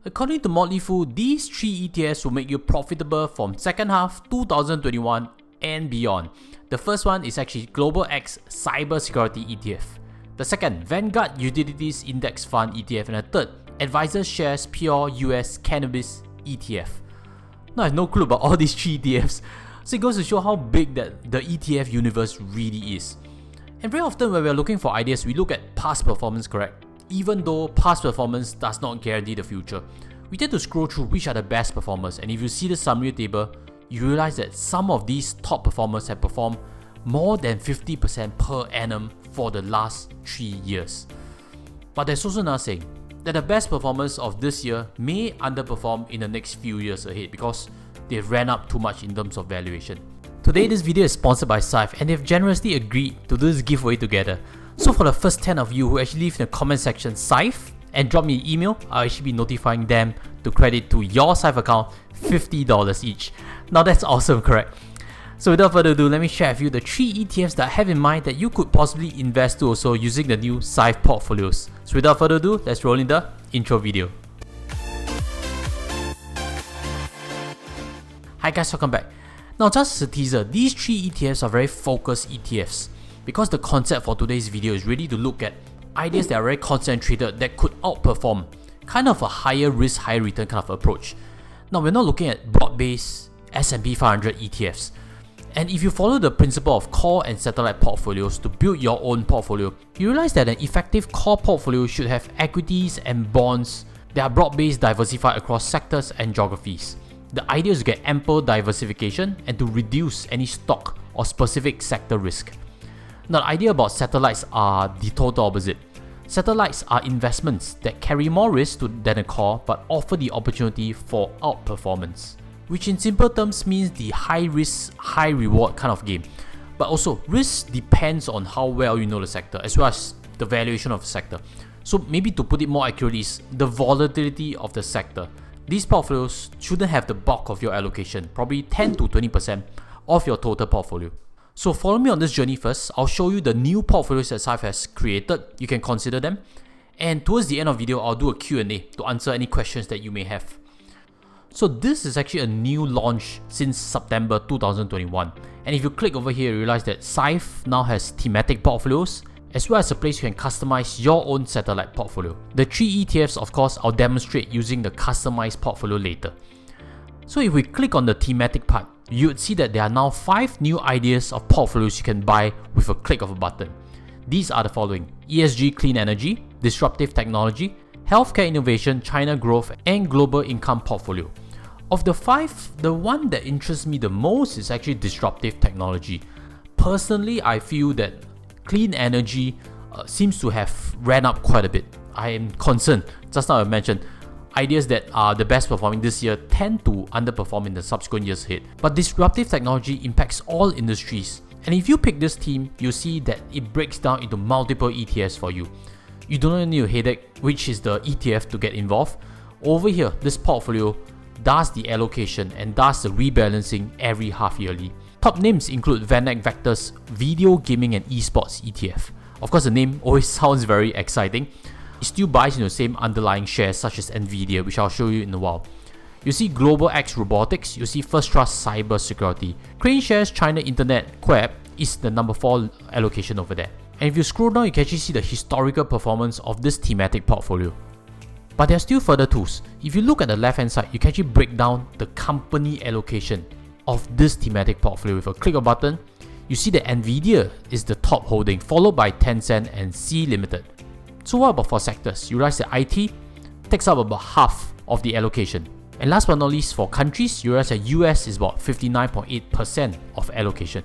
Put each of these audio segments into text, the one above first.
According to Motley, these 3 ETFs will make you profitable from second half 2021 and beyond. The first one is actually Global X Cybersecurity ETF. The second, Vanguard Utilities Index Fund ETF. And the third, AdvisorShares Pure US Cannabis ETF. Now I have no clue about all these 3 ETFs, so it goes to show how big that the ETF universe really is. And very often when we are looking for ideas, we look at past performance, correct? Even though past performance does not guarantee the future. We tend to scroll through which are the best performers, and if you see the summary table, you realize that some of these top performers have performed more than 50% per annum for the last 3 years. But there's also another saying, that the best performers of this year may underperform in the next few years ahead because they've ran up too much in terms of valuation. Today this video is sponsored by SYFE, and they've generously agreed to do this giveaway together. So for the first 10 of you who actually leave in the comment section SYFE and drop me an email, I'll actually be notifying them to credit to your SYFE account $50 each. Now that's awesome, correct? So without further ado, let me share with you the 3 ETFs that I have in mind that you could possibly invest to also using the new SYFE portfolios. So without further ado, let's roll in the intro video. Hi guys, welcome back. Now just as a teaser, these 3 ETFs are very focused ETFs because the concept for today's video is really to look at ideas that are very concentrated that could outperform, kind of a higher risk, higher return kind of approach. Now we're not looking at broad-based S&P 500 ETFs. And if you follow the principle of core and satellite portfolios to build your own portfolio, you realize that an effective core portfolio should have equities and bonds that are broad-based, diversified across sectors and geographies. The idea is to get ample diversification and to reduce any stock or specific sector risk. Now the idea about satellites are the total opposite. Satellites are investments that carry more risk than a core but offer the opportunity for outperformance, which in simple terms means the high risk, high reward kind of game. But also, risk depends on how well you know the sector as well as the valuation of the sector. So maybe to put it more accurately is the volatility of the sector. These portfolios shouldn't have the bulk of your allocation, probably 10 to 20% of your total portfolio. So follow me on this journey first. I'll show you the new portfolios that SYFE has created. You can consider them. And towards the end of the video, I'll do a Q&A to answer any questions that you may have. So this is actually a new launch since September 2021. And if you click over here, you realize that SYFE now has thematic portfolios as well as a place you can customize your own satellite portfolio. The 3 ETFs, of course, I'll demonstrate using the customized portfolio later. So if we click on the thematic part, you would see that there are now 5 new ideas of portfolios you can buy with a click of a button. These are the following: ESG clean energy, disruptive technology, healthcare innovation, China growth, and global income portfolio. Of the 5, the one that interests me the most is actually disruptive technology. Personally, I feel that clean energy seems to have ran up quite a bit. I am concerned, just now I mentioned, ideas that are the best performing this year tend to underperform in the subsequent years ahead. But disruptive technology impacts all industries. And if you pick this theme, you'll see that it breaks down into multiple ETFs for you. You don't need a headache which is the ETF to get involved. Over here, this portfolio does the allocation and does the rebalancing every half yearly. Top names include Vector's Video Gaming and Esports ETF. Of course, the name always sounds very exciting. It still buys into the same underlying shares such as Nvidia, which I'll show you in a while. You see Global X Robotics, you see First Trust Cybersecurity. Crane Shares China Internet Co-op is the number 4 allocation over there. And if you scroll down, you can actually see the historical performance of this thematic portfolio. But there are still further tools. If you look at the left hand side, you can actually break down the company allocation of this thematic portfolio with a click of a button. You see that Nvidia is the top holding, followed by Tencent and Sea Limited. So what about for sectors? You realize that IT takes up about half of the allocation. And last but not least, for countries, you realize that US is about 59.8% of allocation.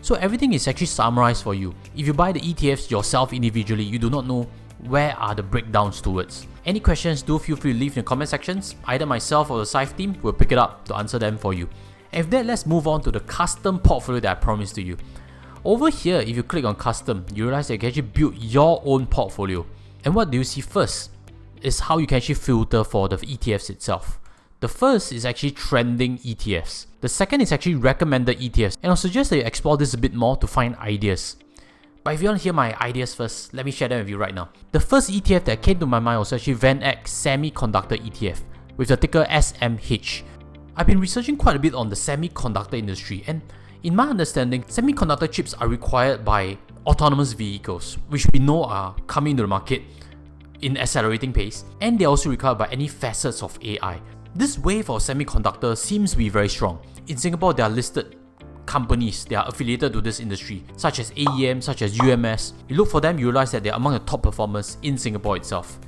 So everything is actually summarized for you. If you buy the ETFs yourself individually, you do not know where are the breakdowns towards. Any questions, do feel free to leave in the comment sections. Either myself or the SYFE team will pick it up to answer them for you. And with that, let's move on to the custom portfolio that I promised to you. Over here, if you click on custom, you realize that you can actually build your own portfolio. And what do you see first is how you can actually filter for the ETFs itself. The first is actually trending ETFs. The second is actually recommended ETFs. And I'll suggest that you explore this a bit more to find ideas. But if you want to hear my ideas first, let me share them with you right now. The first ETF that came to my mind was actually Vanguard Semiconductor ETF with the ticker SMH. I've been researching quite a bit on the semiconductor industry, and in my understanding, semiconductor chips are required by autonomous vehicles, which we know are coming to the market in accelerating pace, and they're also required by any facets of AI. This wave of semiconductor seems to be very strong. In Singapore, there are listed companies that are affiliated to this industry, such as AEM, such as UMS. You look for them, you realize that they're among the top performers in Singapore itself.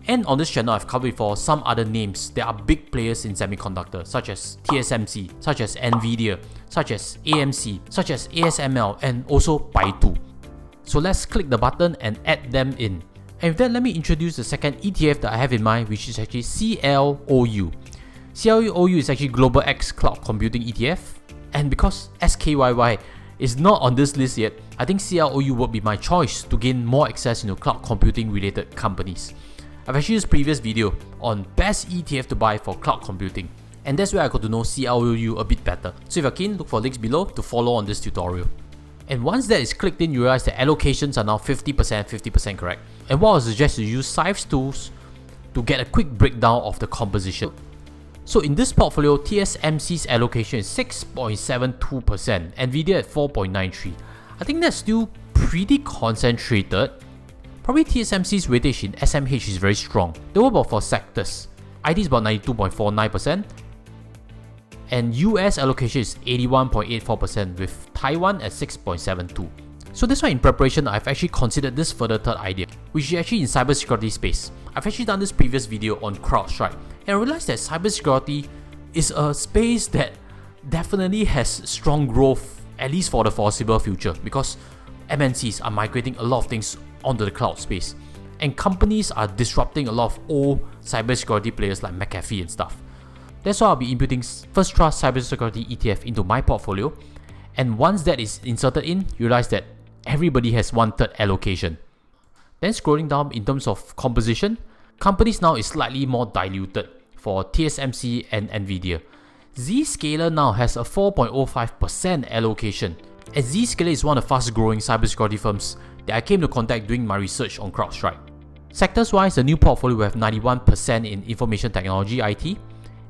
And on this channel, I've covered before some other names that are big players in semiconductor, such as TSMC, such as Nvidia, such as AMC, such as ASML, and also Baidu. So let's click the button and add them in. And with that, let me introduce the second ETF that I have in mind, which is actually CLOU. CLOU is actually Global X Cloud Computing ETF. And because SKYY is not on this list yet, I think CLOU would be my choice to gain more access into cloud computing related companies. I've actually used a previous video on best ETF to buy for cloud computing, and that's where I got to know CLOU a bit better. So if you're keen, look for links below to follow on this tutorial. And once that is clicked in, you realize that allocations are now 50% correct. And what I would suggest is you use SYFE's tools to get a quick breakdown of the composition. So in this portfolio, TSMC's allocation is 6.72%, Nvidia at 4.93%. I think that's still pretty concentrated. Probably TSMC's weightage in SMH is very strong. They were about for sectors. IT is about 92.49%, and US allocation is 81.84% with Taiwan at 6.72%. So that's why in preparation, I've actually considered this further third idea, which is actually in cybersecurity space. I've actually done this previous video on CrowdStrike, and I realized that cybersecurity is a space that definitely has strong growth, at least for the foreseeable future, because MNCs are migrating a lot of things onto the cloud space, and companies are disrupting a lot of old cybersecurity players like McAfee and stuff. That's why I'll be inputting First Trust Cybersecurity ETF into my portfolio, and once that is inserted in, you realize that everybody has 1/3 allocation. Then scrolling down in terms of composition, companies now is slightly more diluted for TSMC and Nvidia. Zscaler now has a 4.05% allocation, and Zscaler is one of the fast growing cybersecurity firms that I came to contact doing my research on CrowdStrike. Sectors wise, the new portfolio will have 91% in information technology IT,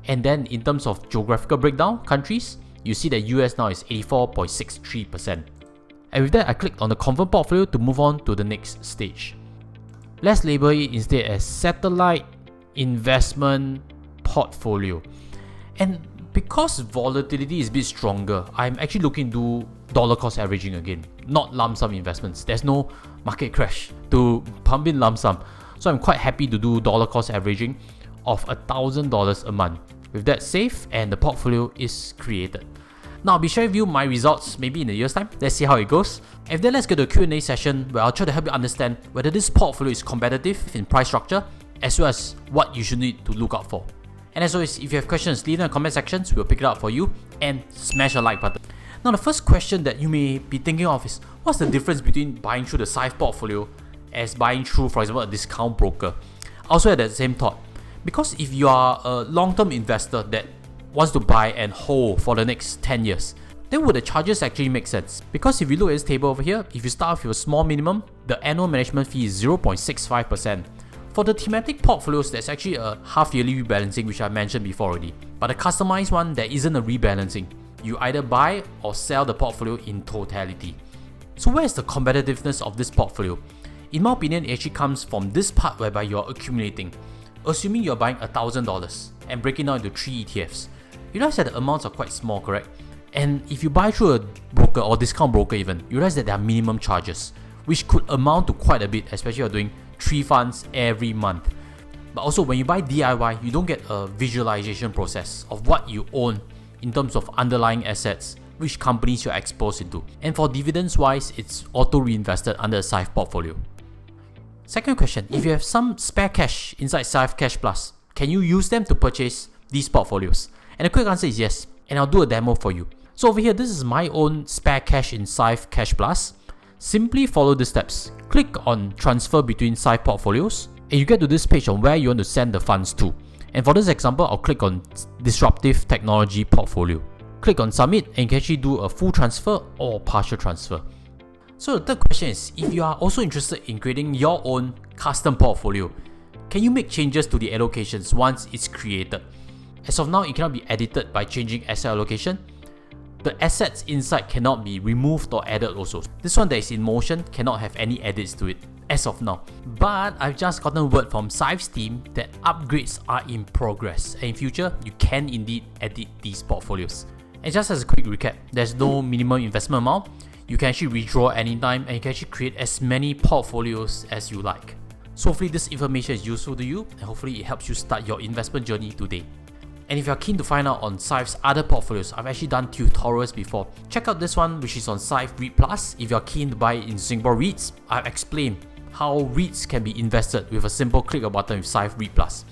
and then in terms of geographical breakdown, countries, you see that US now is 84.63%. And with that, I clicked on the confirm portfolio to move on to the next stage. Let's label it instead as satellite investment portfolio. And because volatility is a bit stronger, I'm actually looking to do dollar cost averaging again, not lump sum investments. There's no market crash to pump in lump sum. So I'm quite happy to do dollar cost averaging of $1,000 a month. With that safe, and the portfolio is created. Now I'll be sharing with you my results maybe in a year's time. Let's see how it goes. And then let's get to a Q&A session where I'll try to help you understand whether this portfolio is competitive in price structure, as well as what you should need to look out for. And as always, if you have questions, leave them in the comment sections. We'll pick it up for you, and smash a like button. Now the first question that you may be thinking of is, what's the difference between buying through the SYFE portfolio as buying through, for example, a discount broker? I also had that same thought. Because if you are a long-term investor that wants to buy and hold for the next 10 years, then would the charges actually make sense? Because if you look at this table over here, if you start off with a small minimum, the annual management fee is 0.65%. For the thematic portfolios, there's actually a half-yearly rebalancing, which I mentioned before already. But the customized one, there isn't a rebalancing. You either buy or sell the portfolio in totality. So where is the competitiveness of this portfolio? In my opinion, it actually comes from this part whereby you're accumulating. Assuming you're buying $1,000 and breaking down into 3 ETFs, you realize that the amounts are quite small, correct? And if you buy through a broker or discount broker even, you realize that there are minimum charges, which could amount to quite a bit, especially if you're doing 3 funds every month. But also when you buy DIY, you don't get a visualization process of what you own in terms of underlying assets, which companies you're exposed into. And for dividends wise, it's auto reinvested under a SYFE portfolio. Second question, if you have some spare cash inside SYFE Cash Plus, can you use them to purchase these portfolios? And the quick answer is yes, and I'll do a demo for you. So over here, this is my own spare cash in SYFE Cash Plus. Simply follow the steps. Click on transfer between SYFE portfolios, and you get to this page on where you want to send the funds to. And for this example, I'll click on disruptive technology portfolio. Click on submit, and you can actually do a full transfer or partial transfer. So the third question is, if you are also interested in creating your own custom portfolio, can you make changes to the allocations once it's created? As of now, it cannot be edited by changing asset allocation. The assets inside cannot be removed or added also. This one that is in motion cannot have any edits to it as of now. But I've just gotten word from SYFE's team that upgrades are in progress, and in future, you can indeed edit these portfolios. And just as a quick recap, there's no minimum investment amount. You can actually withdraw anytime, and you can actually create as many portfolios as you like. So hopefully this information is useful to you, and hopefully it helps you start your investment journey today. And if you're keen to find out on SYFE's other portfolios, I've actually done tutorials before. Check out this one, which is on SYFE REIT Plus. If you're keen to buy in Singapore REITs, I've explained how REITs can be invested with a simple click of a button with SYFE REIT Plus.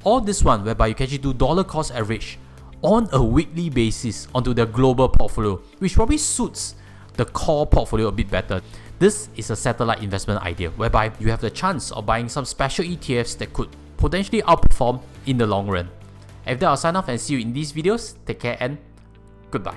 Or this one, whereby you can actually do dollar cost average on a weekly basis onto the global portfolio, which probably suits the core portfolio a bit better. This is a satellite investment idea, whereby you have the chance of buying some special ETFs that could potentially outperform in the long run. If that, I'll sign off and see you in these videos. Take care and goodbye.